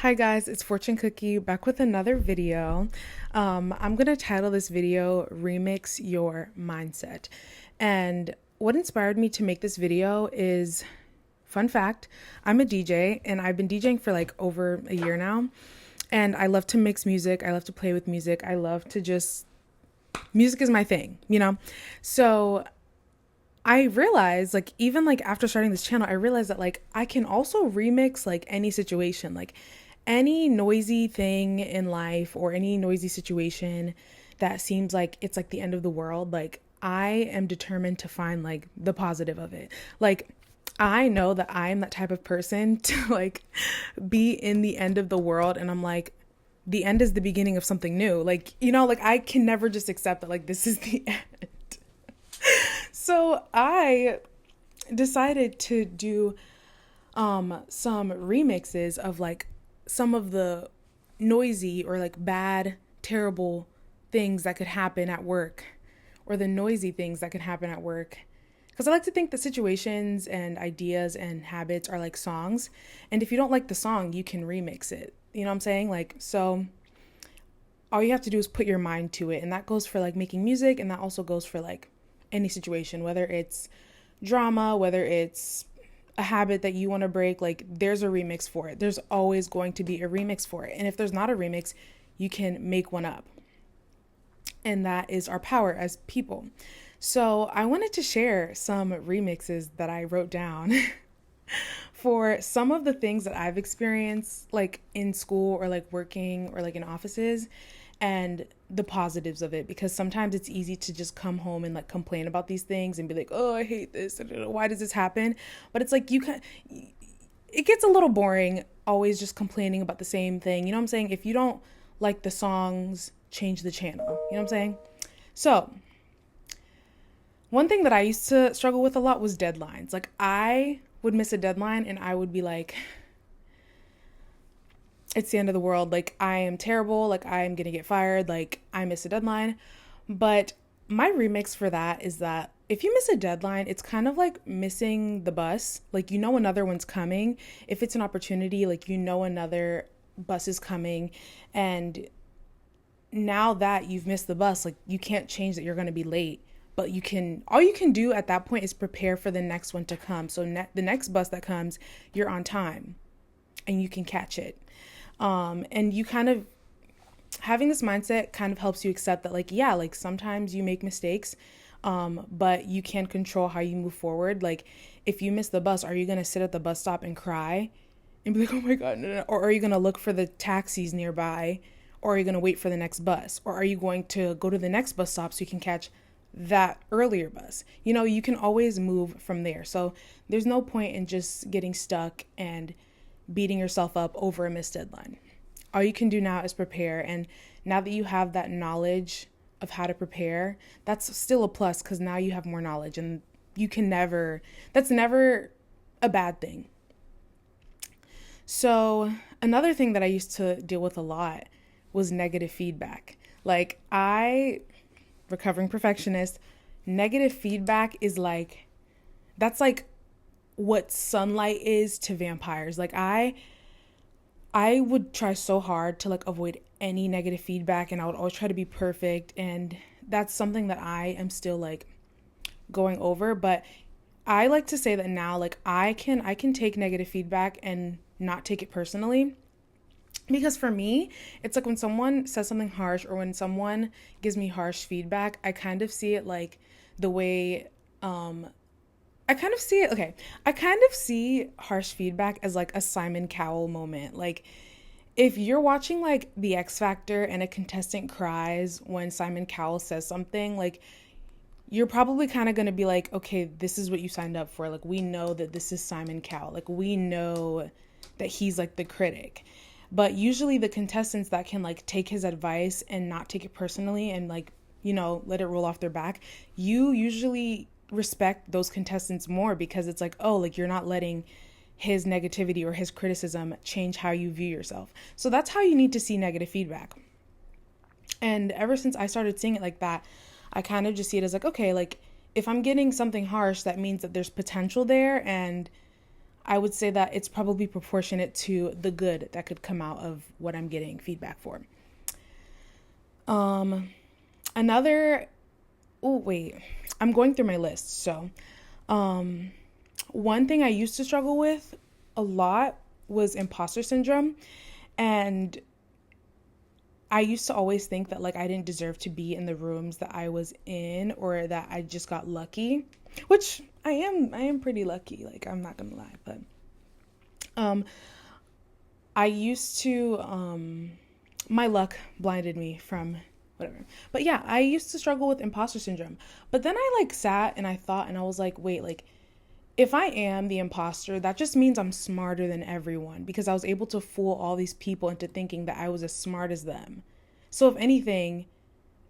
Hi guys, it's Fortune Cookie back with another video. I'm gonna title this video Remix Your Mindset. And what inspired me to make this video is, fun fact, I'm a DJ and I've been DJing for like over a year now. And I love to mix music, I love to play with music, I love to just, music is my thing, you know? So I realized, like, even like after starting this channel, I realized that like I can also remix like any situation, like any noisy thing in life or any noisy situation that seems like it's like the end of the world. Like, I am determined to find like the positive of it. Like, I know that I'm that type of person to like be in the end of the world and I'm like, the end is the beginning of something new. Like, you know, like I can never just accept that like this is the end. So I decided to do some remixes of like some of the noisy or like bad, terrible things that could happen at work, or the noisy things that could happen at work. Because I like to think that situations and ideas and habits are like songs. And if you don't like the song, you can remix it. You know what I'm saying? Like, so all you have to do is put your mind to it. And that goes for like making music. And that also goes for like any situation, whether it's drama, whether it's a habit that you want to break, like there's a remix for it. There's always going to be a remix for it. And if there's not a remix, you can make one up. And that is our power as people. So I wanted to share some remixes that I wrote down for some of the things that I've experienced, like in school or like working or like in offices, and the positives of it. Because sometimes it's easy to just come home and like complain about these things and be like, oh, I hate this, why does this happen? But it's like, it gets a little boring always just complaining about the same thing. You know what I'm saying? If you don't like the songs, change the channel. You know what I'm saying? So one thing that I used to struggle with a lot was deadlines. Like, I would miss a deadline and I would be like, it's the end of the world. Like, I am terrible. Like, I'm going to get fired. Like, I miss a deadline. But my remix for that is that if you miss a deadline, it's kind of like missing the bus. Like, you know, another one's coming. If it's an opportunity, like, you know, another bus is coming. And now that you've missed the bus, like, you can't change that you're going to be late. But all you can do at that point is prepare for the next one to come. So the next bus that comes, you're on time and you can catch it. And you kind of, having this mindset kind of helps you accept that, like, yeah, like sometimes you make mistakes, but you can control how you move forward. Like, if you miss the bus, are you going to sit at the bus stop and cry and be like, oh my God, no. Or are you going to look for the taxis nearby? Or are you going to wait for the next bus? Or are you going to go to the next bus stop so you can catch that earlier bus? You know, you can always move from there. So there's no point in just getting stuck and beating yourself up over a missed deadline. All you can do now is prepare. And now that you have that knowledge of how to prepare, that's still a plus, because now you have more knowledge and that's never a bad thing. So another thing that I used to deal with a lot was negative feedback. Like, recovering perfectionist, negative feedback is like, that's like what sunlight is to vampires. Like, I would try so hard to like avoid any negative feedback, and I would always try to be perfect, and that's something that I am still like going over. But I like to say that now, like, I can take negative feedback and not take it personally. Because for me, it's like when someone says something harsh or when someone gives me harsh feedback, I kind of see it like the way, I kind of see harsh feedback as like a Simon Cowell moment. Like, if you're watching like The X Factor and a contestant cries when Simon Cowell says something, like, you're probably kind of going to be like, okay, this is what you signed up for. Like, we know that this is Simon Cowell. Like, we know that he's like the critic. But usually the contestants that can like take his advice and not take it personally and like, you know, let it roll off their back, you usually respect those contestants more, because it's like, oh, like, you're not letting his negativity or his criticism change how you view yourself. So that's how you need to see negative feedback. And ever since I started seeing it like that, I kind of just see it as like, okay, like, if I'm getting something harsh, that means that there's potential there, and I would say that it's probably proportionate to the good that could come out of what I'm getting feedback for. Another, oh, wait, I'm going through my list. So, one thing I used to struggle with a lot was imposter syndrome. And I used to always think that like I didn't deserve to be in the rooms that I was in, or that I just got lucky, which I am pretty lucky, like I'm not gonna lie, but um I used to my luck blinded me from whatever. But yeah, I used to struggle with imposter syndrome. But then I like sat and I thought and I was like, wait, like if I am the imposter, that just means I'm smarter than everyone because I was able to fool all these people into thinking that I was as smart as them. So if anything,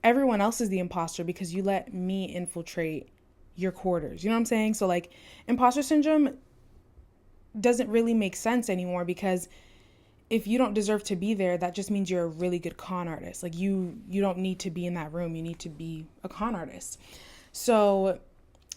everyone else is the imposter because you let me infiltrate your quarters. You know what I'm saying? So like imposter syndrome doesn't really make sense anymore because if you don't deserve to be there, that just means you're a really good con artist. Like you don't need to be in that room. You need to be a con artist. So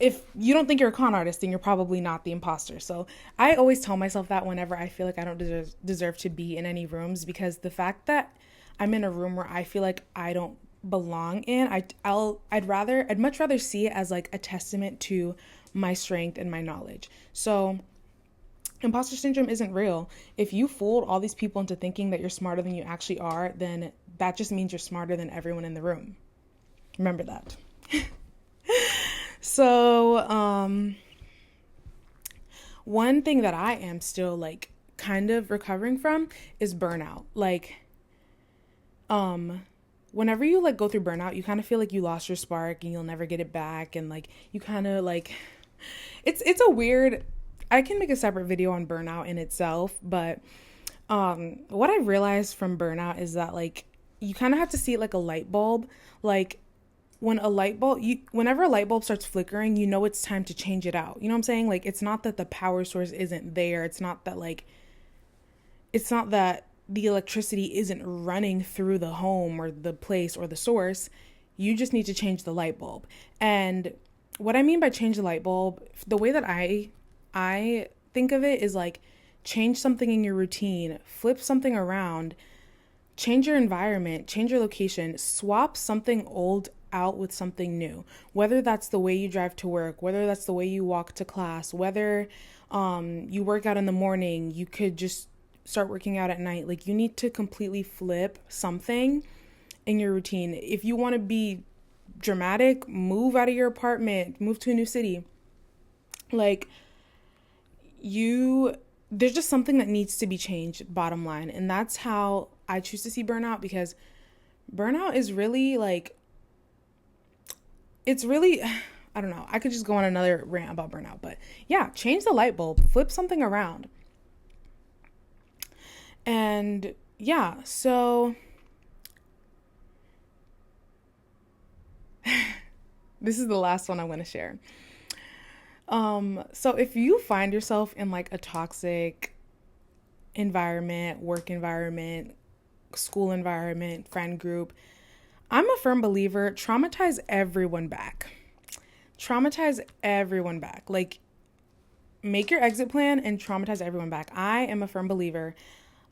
if you don't think you're a con artist, then you're probably not the imposter. So I always tell myself that whenever I feel like I don't deserve to be in any rooms, because the fact that I'm in a room where I feel like I don't belong in, I'd much rather see it as like a testament to my strength and my knowledge. So imposter syndrome isn't real. If you fooled all these people into thinking that you're smarter than you actually are, then that just means you're smarter than everyone in the room. Remember that. So, one thing that I am still like kind of recovering from is burnout. Like, whenever you like go through burnout, you kind of feel like you lost your spark and you'll never get it back. And like, you kind of like, it's a weird, I can make a separate video on burnout in itself, but, what I realized from burnout is that like, you kind of have to see it like a light bulb. Like, whenever a light bulb starts flickering, you know it's time to change it out. You know what I'm saying? Like, it's not that the power source isn't there. It's not that the electricity isn't running through the home or the place or the source. You just need to change the light bulb. And what I mean by change the light bulb, the way that I think of it is like change something in your routine, flip something around, change your environment, change your location, swap something old out with something new. Whether that's the way you drive to work, whether that's the way you walk to class, whether you work out in the morning, you could just start working out at night. Like, you need to completely flip something in your routine. If you want to be dramatic, move out of your apartment, move to a new city. Like, there's just something that needs to be changed, bottom line. And that's how I choose to see burnout, because burnout is really like, it's really, I don't know. I could just go on another rant about burnout, but yeah, change the light bulb, flip something around. And yeah, so this is the last one I'm going to share. So if you find yourself in like a toxic environment, work environment, school environment, friend group, I'm a firm believer, traumatize everyone back. Traumatize everyone back. Like, make your exit plan and traumatize everyone back. I am a firm believer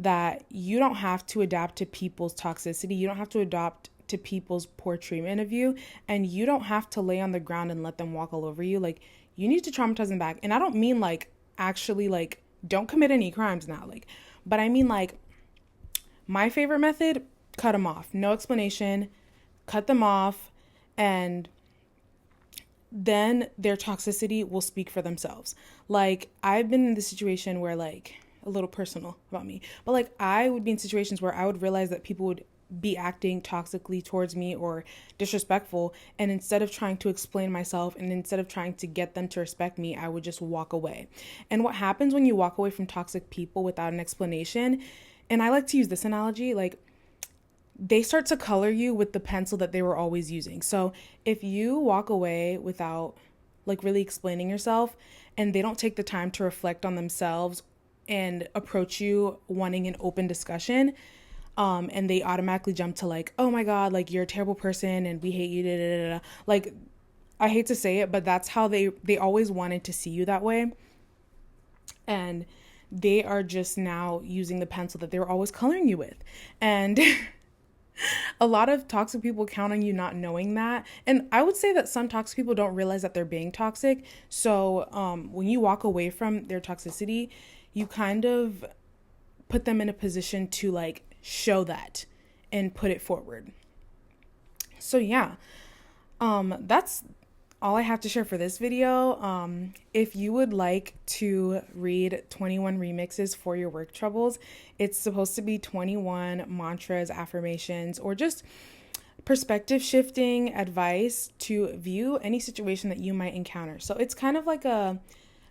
that you don't have to adapt to people's toxicity. You don't have to adapt to people's poor treatment of you. And you don't have to lay on the ground and let them walk all over you. Like, you need to traumatize them back. And I don't mean like actually like don't commit any crimes now. Like, but I mean like my favorite method, cut them off. No explanation. Cut them off, and then their toxicity will speak for themselves. Like, I've been in the situation where, like, a little personal about me, but like I would be in situations where I would realize that people would be acting toxically towards me or disrespectful, and instead of trying to explain myself and instead of trying to get them to respect me, I would just walk away. And what happens when you walk away from toxic people without an explanation, and I like to use this analogy, like, they start to color you with the pencil that they were always using. So if you walk away without like really explaining yourself, and they don't take the time to reflect on themselves and approach you wanting an open discussion, and they automatically jump to like, oh my God, like you're a terrible person and we hate you, da, da, da, da. Like, I hate to say it, but that's how they always wanted to see you that way. and they are just now using the pencil that they were always coloring you with. And a lot of toxic people count on you not knowing that. And I would say that some toxic people don't realize that they're being toxic. So when you walk away from their toxicity, you kind of put them in a position to like show that and put it forward. So yeah, that's all I have to share for this video. If you would like to read 21 remixes for your work troubles, it's supposed to be 21 mantras, affirmations, or just perspective shifting advice to view any situation that you might encounter. So it's kind of like a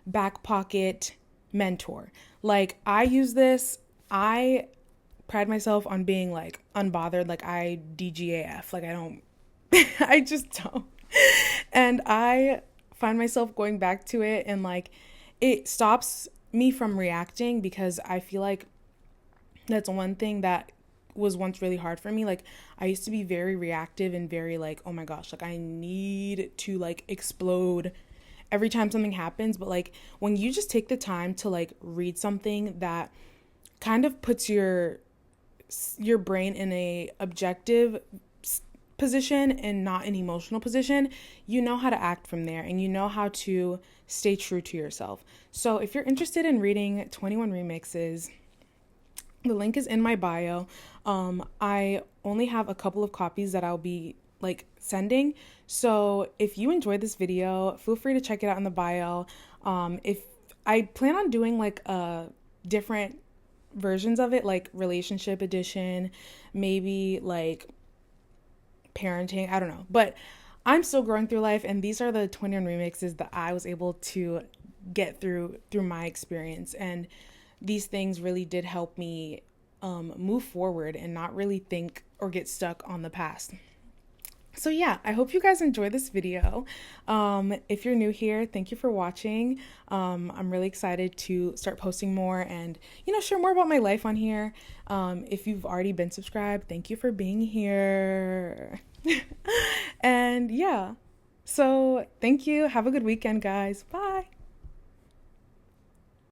back pocket mentor. Like I use this, I pride myself on being like unbothered, like I DGAF, like I don't, I just don't. And I find myself going back to it, and like it stops me from reacting, because I feel like that's one thing that was once really hard for me. Like I used to be very reactive and very like, oh my gosh, like I need to like explode every time something happens. But like when you just take the time to like read something that kind of puts your brain in a objective position and not an emotional position, you know how to act from there, and you know how to stay true to yourself. So if you're interested in reading 21 remixes, the link is in my bio. I only have a couple of copies that I'll be like sending. So if you enjoyed this video, feel free to check it out in the bio. If I plan on doing like different versions of it, like relationship edition, maybe like parenting, I don't know, but I'm still growing through life, and these are the 21 remixes that I was able to get through my experience, and these things really did help me move forward and not really think or get stuck on the past. So yeah, I hope you guys enjoyed this video. If you're new here, thank you for watching. I'm really excited to start posting more and, you know, share more about my life on here. If you've already been subscribed, thank you for being here. And yeah, so thank you. Have a good weekend, guys. Bye.